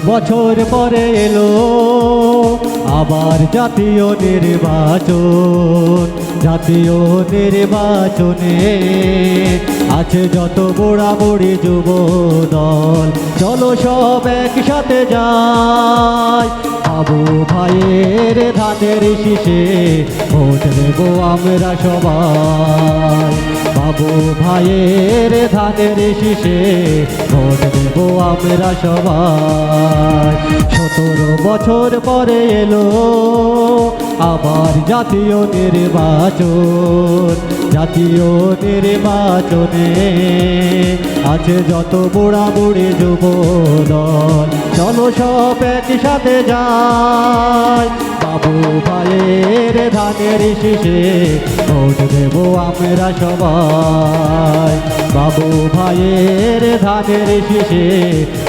বছর পরে এলো আবার জাতীয় নির্বাচন। জাতীয় নির্বাচনে আছে যত বুড়া বুড়ি যুব দল, চলো সব একসাথে যাই। বাবু ভাইয়ের ধানের শীষে ভোট দেব আমরা সবাই। বাবু ভাইয়ের ধানের শীষে ভোট দেব আমরা সবাই। 17 বছর পরে এলো আবার জাতীয় নির্বাচন। জাতীয় নির্বাচনে আছে যত বুড়া বুড়ি যুব দল, চলো সব একসাথে যাই। বাবু ভাইয়ের ধানের শীষে ভোট দেব আমরা সবাই। বাবু ভাইয়ের ধানের শীষে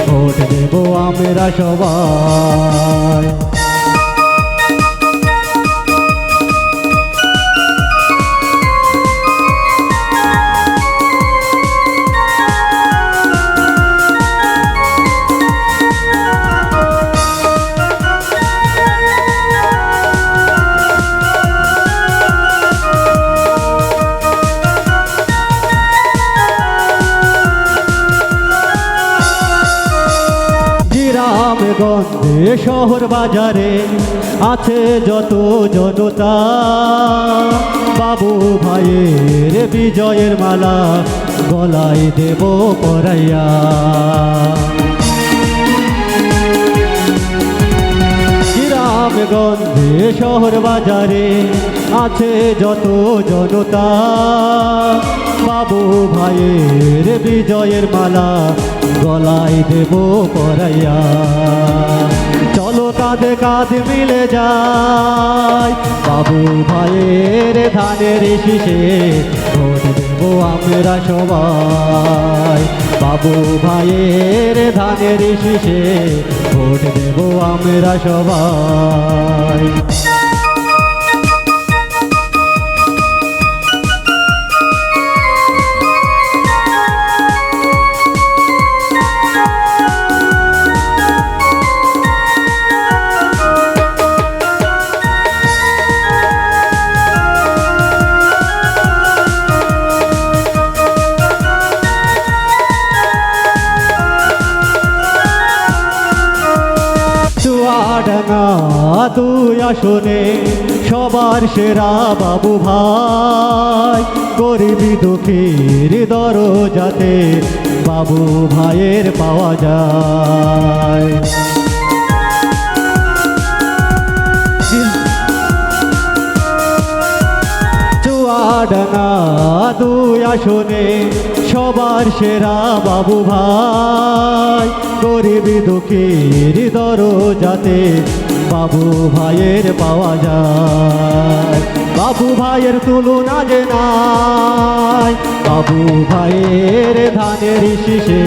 ভোট দেব আমরা সবাই। গ্রামগঞ্জে শহর বাজারে আছে যত জনতা, বাবু ভাইয়ের বিজয়ের মালা গলায় দেব পরাইয়া। গ্রামগঞ্জে শহর বাজারে আছে যত জনতা, বাবু ভাইয়ের বিজয়ের মালা গলায় দেব পরাইয়া। চলো কাঁধে কাঁধ মিলে যাই, বাবু ভাইয়ের ধানের শীষে ভোট দেব আমরা সবাই। বাবু ভাইয়ের ধানের শীষে ভোট দেব আমরা সবাই। চুয়াডাঙ্গা 2 আসনে সবার সেরা বাবু ভাই, গরিবি দুঃখীর দরজাতে বাবু ভাইয়ের পাওয়া যায়। চুয়াডাঙ্গা 2 আসনে সবার সেরা বাবু ভাই, গরিবি দুঃখীর দরজাতে বাবু ভাইয়ের পাওয়া যায়। বাবু ভাইয়ের তুলনা যে নাই, বাবু ভাইয়ের ধানের শীষে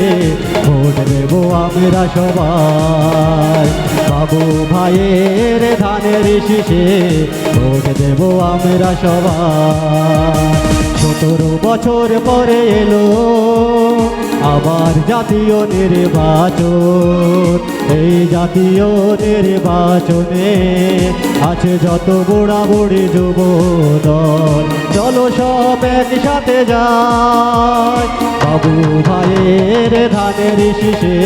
ভোট দেব আমরা সবাই। বাবু ভাইয়ের ধানের শীষে ভোট দেব আমরা সবাই। 17 বছর পরে এলো আবার জাতীয় নির্বাচন। এই জাতীয় নির্বাচনে আছে যত বুড়া বুড়ি যুব দল, চলো সব একসাথে যাই। বাবু ভাইয়ের ধানের শীষে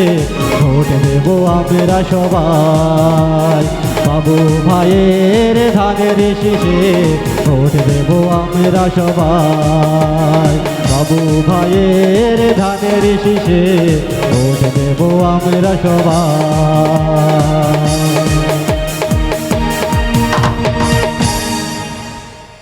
ভোট দেব আমরা সবাই। বাবু ভাইয়ের ধানের শীষে ভোট দেব আমরা সবাই। বাবু ভাইয়ের ধানের শীষে ভোট দেব আমরা সবাই।